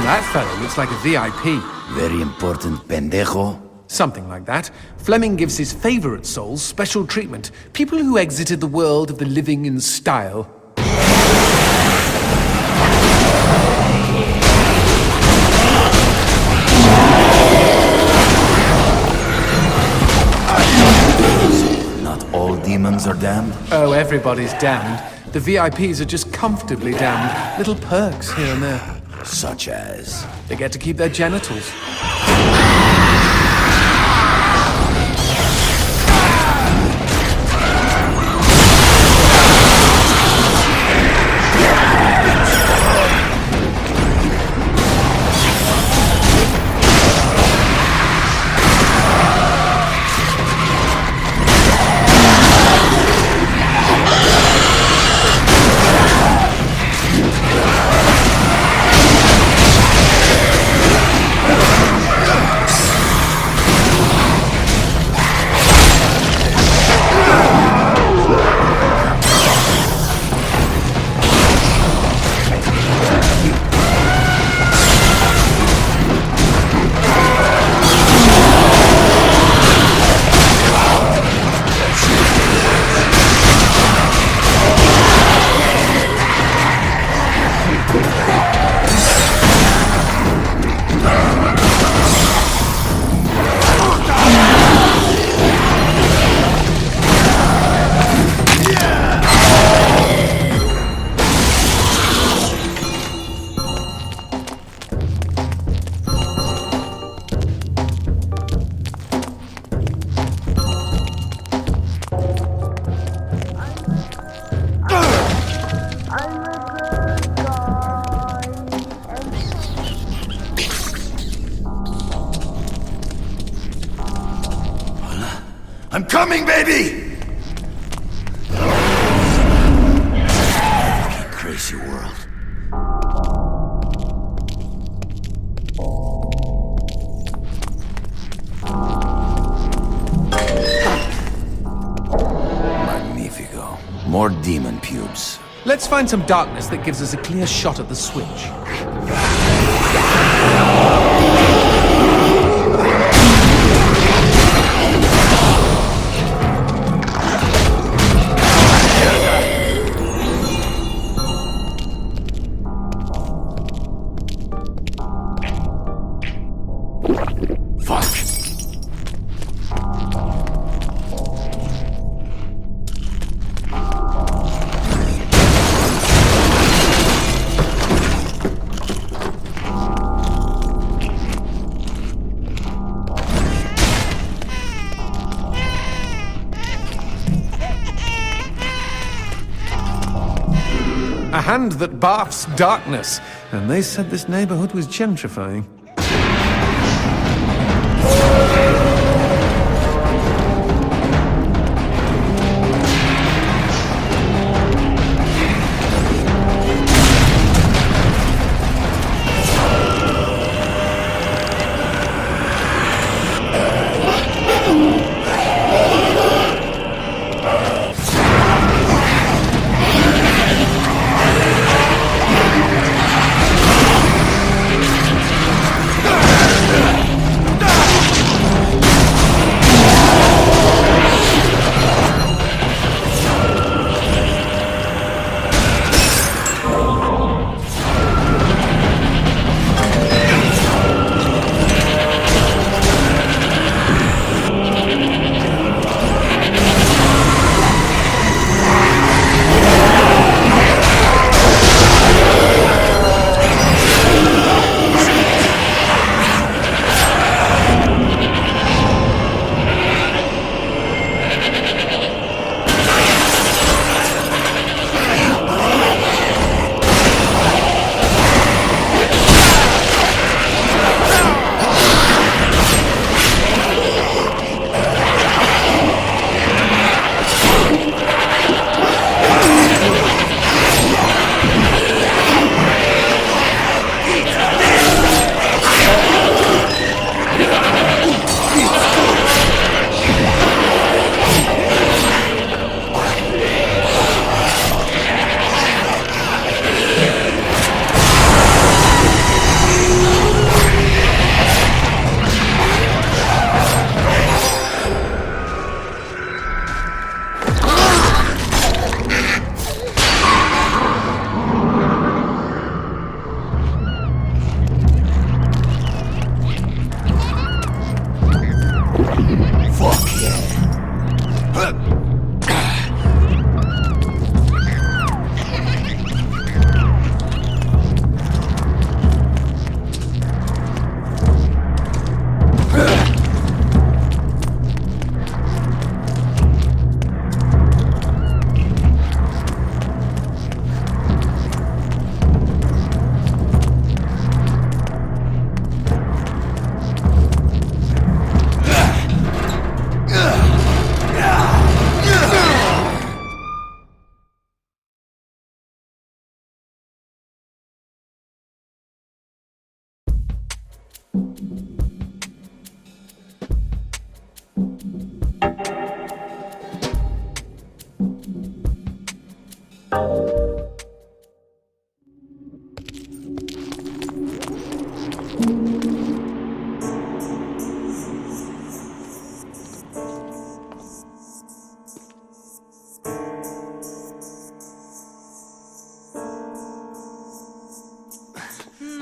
That fellow looks like a VIP. Very important pendejo. Something like that. Fleming gives his favorite souls special treatment. People who exited the world of the living in style. Not all demons are damned? Oh, everybody's damned. The VIPs are just comfortably damned. Little perks here and there. Such as? They get to keep their genitals. I'm coming, baby! Fucking crazy world. Magnifico. More demon pubes. Let's find some darkness that gives us a clear shot at the switch. A hand that barfs darkness. And they said this neighborhood was gentrifying.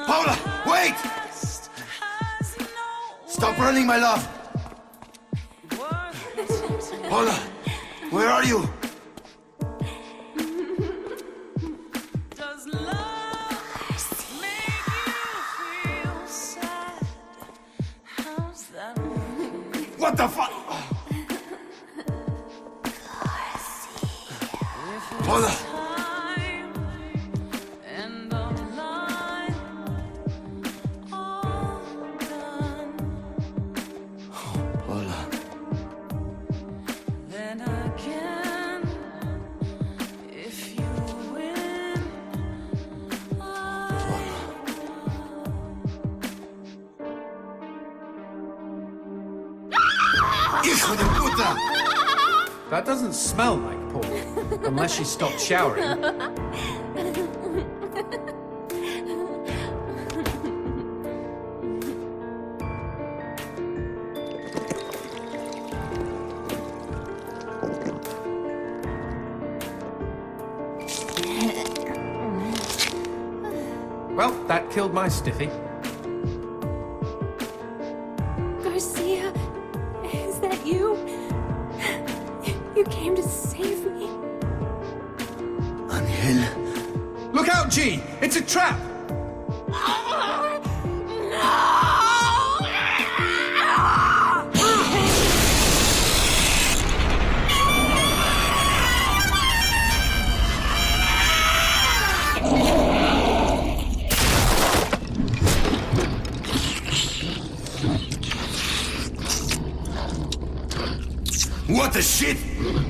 Paula, wait! Stop running, my love! Paula, where are you? Does love make you feel sad? How's that? What the fuck? Paula! Time and the line all done. Paula. Then again, if you win, Hijo de puta! That doesn't smell like Paul, unless she stopped showering. Well, that killed my stiffy. Garcia, is that you? You came to save me. Angel. Look out, G! It's a trap! What the shit?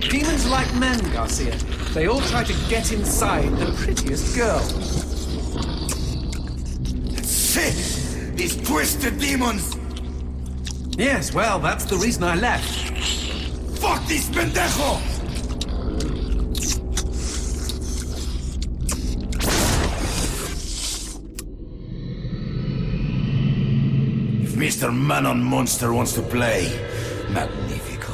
Demons like men, Garcia. They all try to get inside the prettiest girl. Shit! These twisted demons! Yes, well, that's the reason I left. Fuck this pendejo! If Mr. Man-on Monster wants to play, magnifico.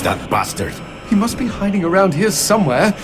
That bastard. He must be hiding around here somewhere.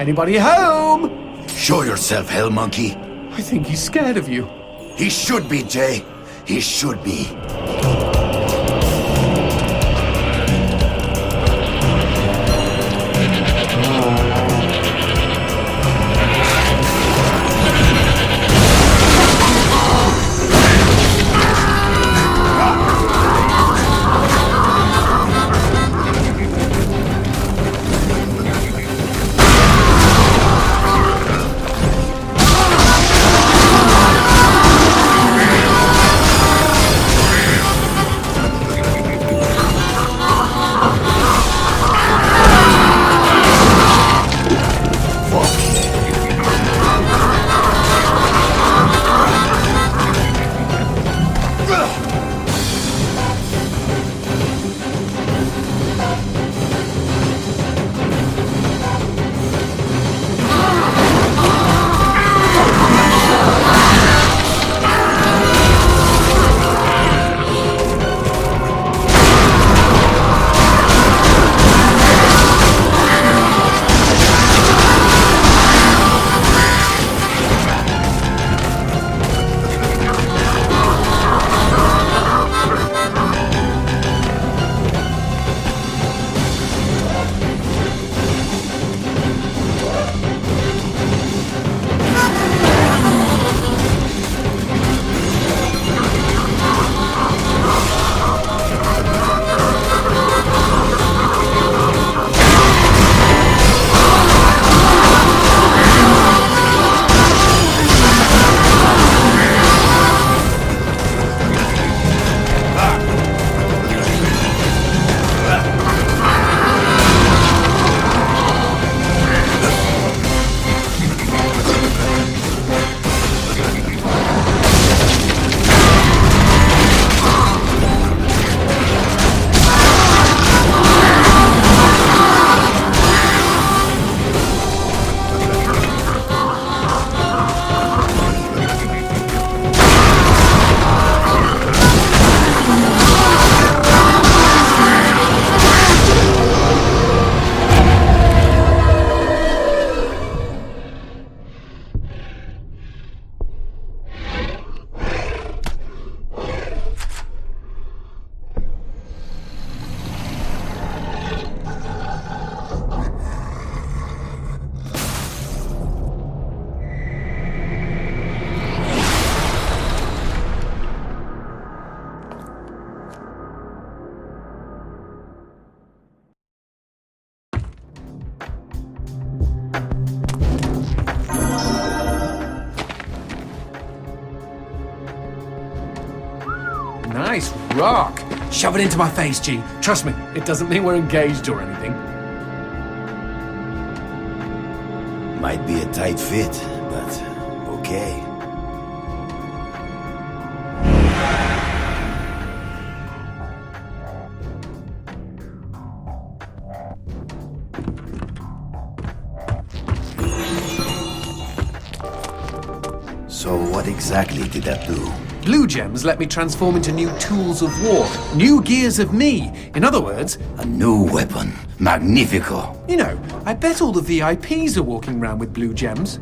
Anybody home? Show yourself, Hell Monkey. I think he's scared of you. He should be, Jay. He should be. Nice rock. Shove it into my face, G. Trust me, it doesn't mean we're engaged or anything. Might be a tight fit, but okay. So what exactly did that do? Blue gems let me transform into new tools of war, new gears of me. In other words, A new weapon. Magnifico. you know, I bet all the VIPs are walking around with blue gems.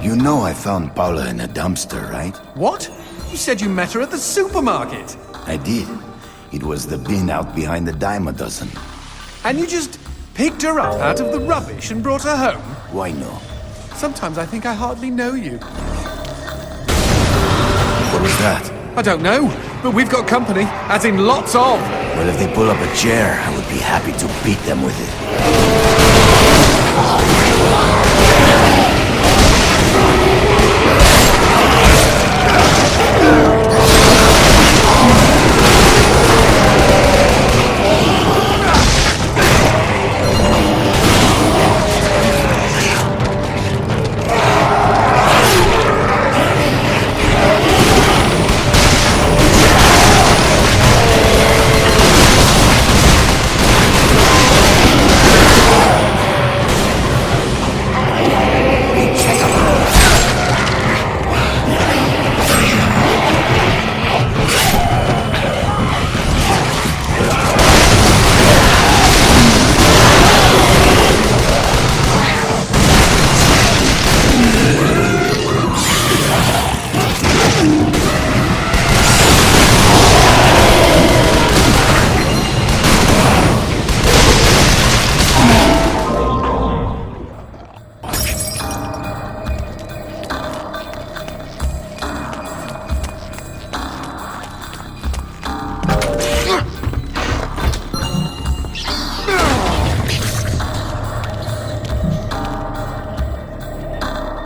You know I found Paula in a dumpster, right? What? You said you met her at the supermarket. I did. It was the bin out behind the dime a dozen. And you just picked her up out of the rubbish and brought her home? Why no? Sometimes I think I hardly know you. What was that? I don't know, but we've got company, as in lots of. Well, if they pull up a chair, I would be happy to beat them with it.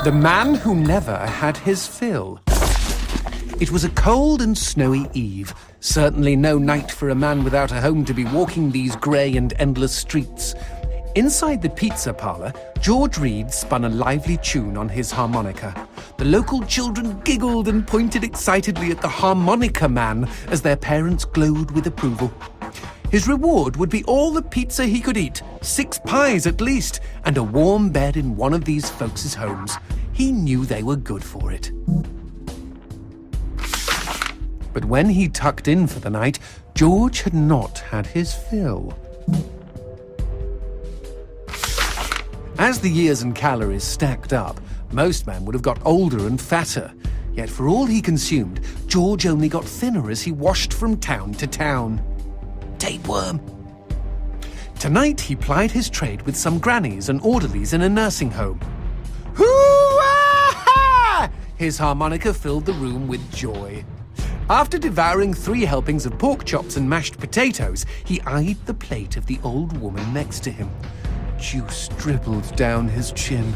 The man who never had his fill. It was a cold and snowy eve. Certainly no night for a man without a home to be walking these grey and endless streets. Inside the pizza parlour, George Reed spun a lively tune on his harmonica. The local children giggled and pointed excitedly at the harmonica man as their parents glowed with approval. His reward would be all the pizza he could eat, 6 pies at least, and a warm bed in one of these folks' homes. He knew they were good for it. But when he tucked in for the night, George had not had his fill. As the years and calories stacked up, most men would have got older and fatter. Yet for all he consumed, George only got thinner as he washed from town to town. Tapeworm. Tonight he plied his trade with some grannies and orderlies in a nursing home. Hoo-ah! His harmonica filled the room with joy. After devouring 3 helpings of pork chops and mashed potatoes, he eyed the plate of the old woman next to him. Juice dribbled down his chin.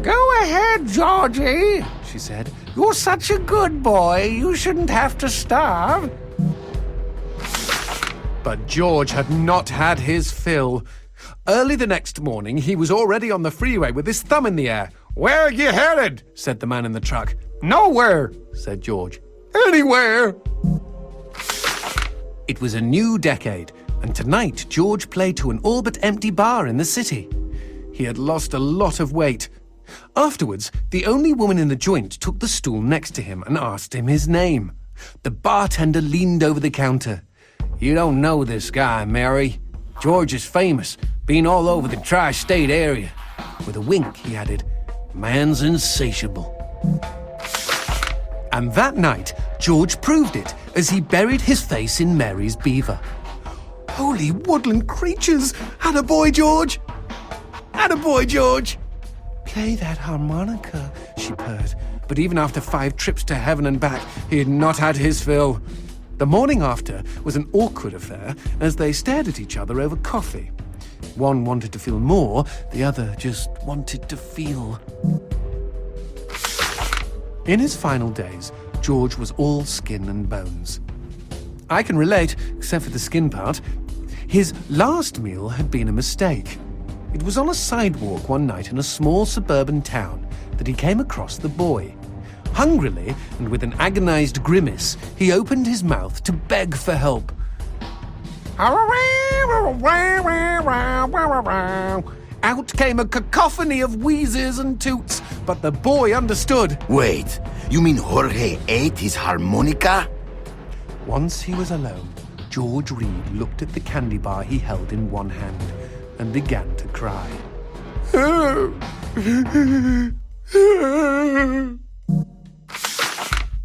"Go ahead, Georgie," she said. "You're such a good boy, you shouldn't have to starve." But George had not had his fill. Early the next morning, he was already on the freeway with his thumb in the air. "Where are you headed?" said the man in the truck. "Nowhere," said George. "Anywhere." It was a new decade, and tonight George played to an all but empty bar in the city. He had lost a lot of weight. Afterwards, the only woman in the joint took the stool next to him and asked him his name. The bartender leaned over the counter. "You don't know this guy, Mary. George is famous, been all over the tri-state area." With a wink, he added, "Man's insatiable." And that night, George proved it as he buried his face in Mary's beaver. Holy woodland creatures! Attaboy, George! Attaboy, George! "Play that harmonica," she purred. But even after 5 trips to heaven and back, he had not had his fill. The morning after was an awkward affair as they stared at each other over coffee. One wanted to feel more, the other just wanted to feel. In his final days, George was all skin and bones. I can relate, except for the skin part. His last meal had been a mistake. It was on a sidewalk one night in a small suburban town that he came across the boy. Hungrily, and with an agonized grimace, he opened his mouth to beg for help. Out came a cacophony of wheezes and toots, but the boy understood. Wait, you mean Jorge ate his harmonica? Once he was alone, George Reed looked at the candy bar he held in one hand and began to cry.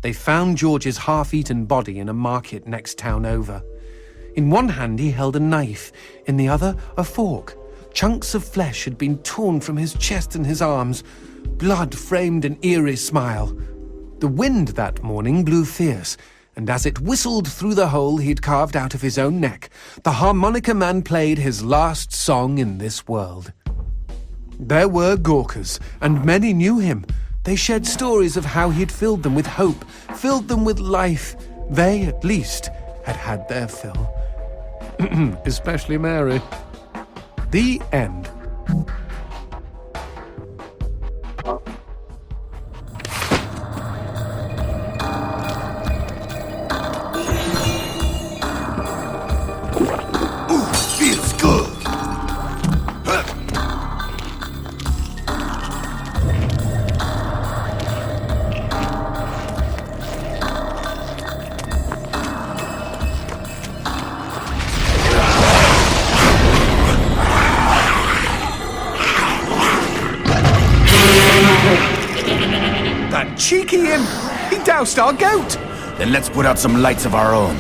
They found George's half-eaten body in a market next town over. In one hand he held a knife, in the other a fork. Chunks of flesh had been torn from his chest and his arms. Blood framed an eerie smile. The wind that morning blew fierce, and as it whistled through the hole he'd carved out of his own neck, the harmonica man played his last song in this world. There were Gawkers, and many knew him. They shared stories of how he'd filled them with hope, filled them with life. They, at least, had had their fill. Especially Mary. The end. Feels good. That cheeky imp! He doused our goat! Then let's put out some lights of our own.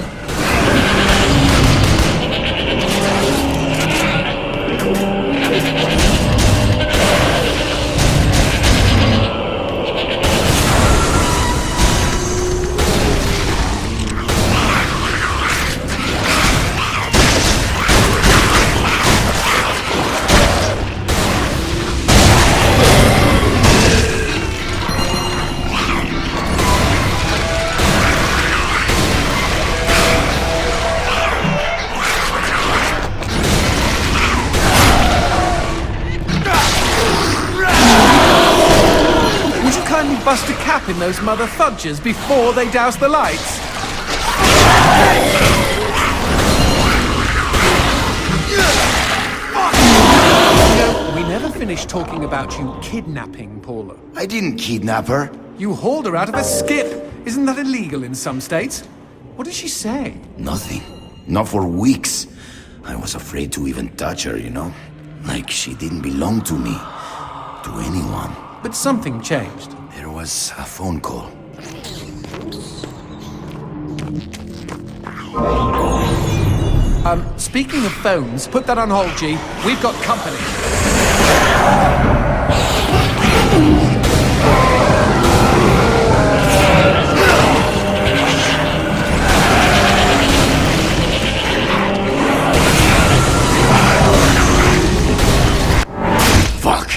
bust a cap in those mother fudgers before they douse the lights? No, we never finished talking about you kidnapping Paula. I didn't kidnap her. You hauled her out of a skip. Isn't that illegal in some states? What did she say? Nothing. Not for weeks. I was afraid to even touch her, you know? Like she didn't belong to me. To anyone. But something changed. There was a phone call. Speaking of phones, put that on hold, G. We've got company. Fuck!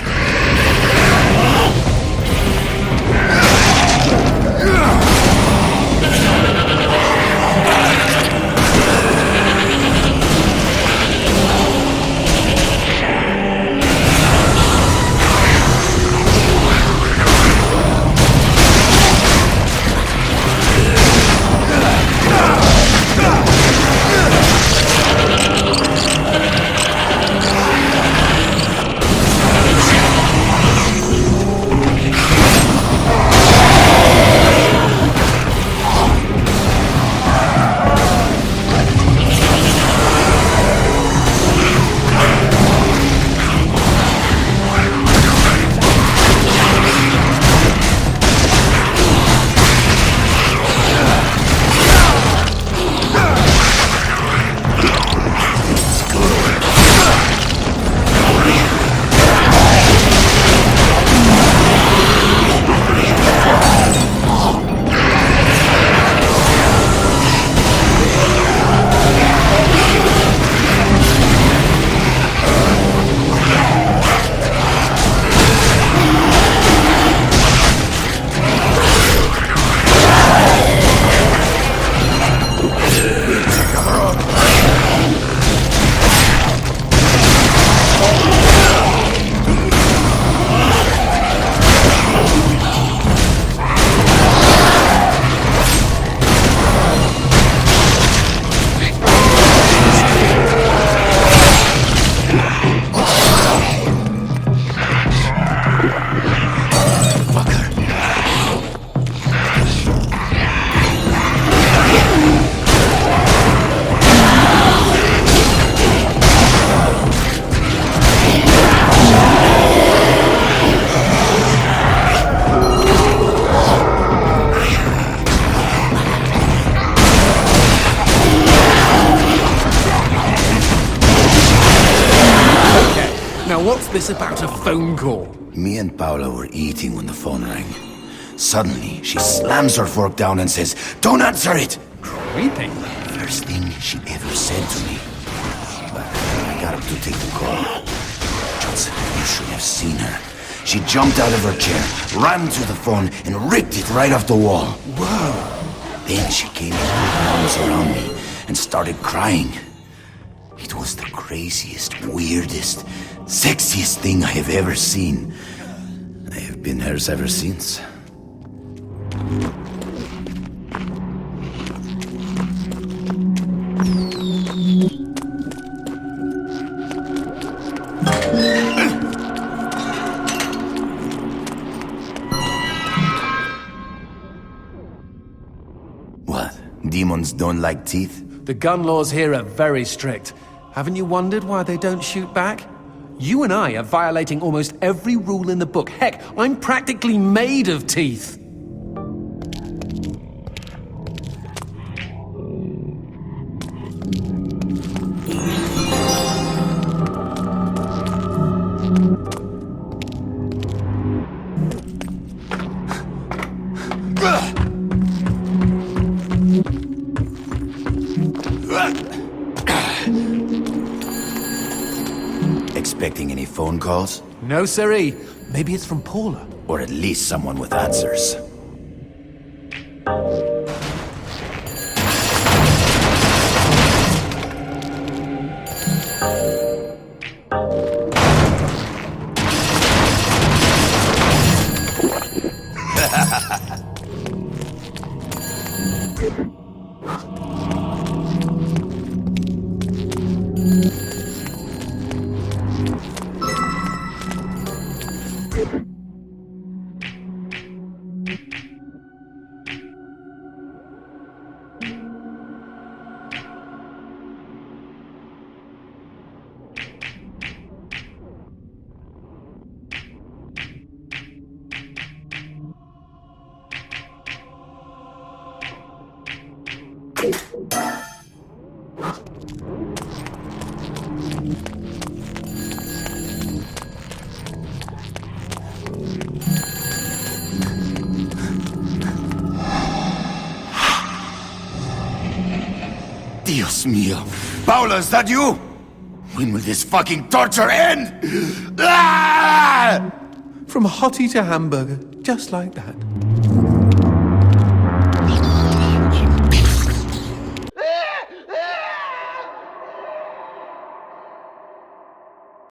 What's this about a phone call? Me and Paula were eating when the phone rang. Suddenly, she slams her fork down and says, "Don't answer it!" Creepy. First thing she ever said to me. But I got up to take the call. Just, you should have seen her. She jumped out of her chair, ran to the phone, and ripped it right off the wall. Whoa. Then she came and put her arms around me and started crying. It was the craziest, weirdest, sexiest thing I have ever seen. I have been hers ever since. What? Demons don't like teeth? The gun laws here are very strict. Haven't you wondered why they don't shoot back? You and I are violating almost every rule in the book. Heck, I'm practically made of teeth. Expecting any phone calls? No, siree. Maybe it's from Paula. Or at least someone with answers. Dios mío. Paula, is that you? When will this fucking torture end? Ah! From hottie to hamburger, just like that.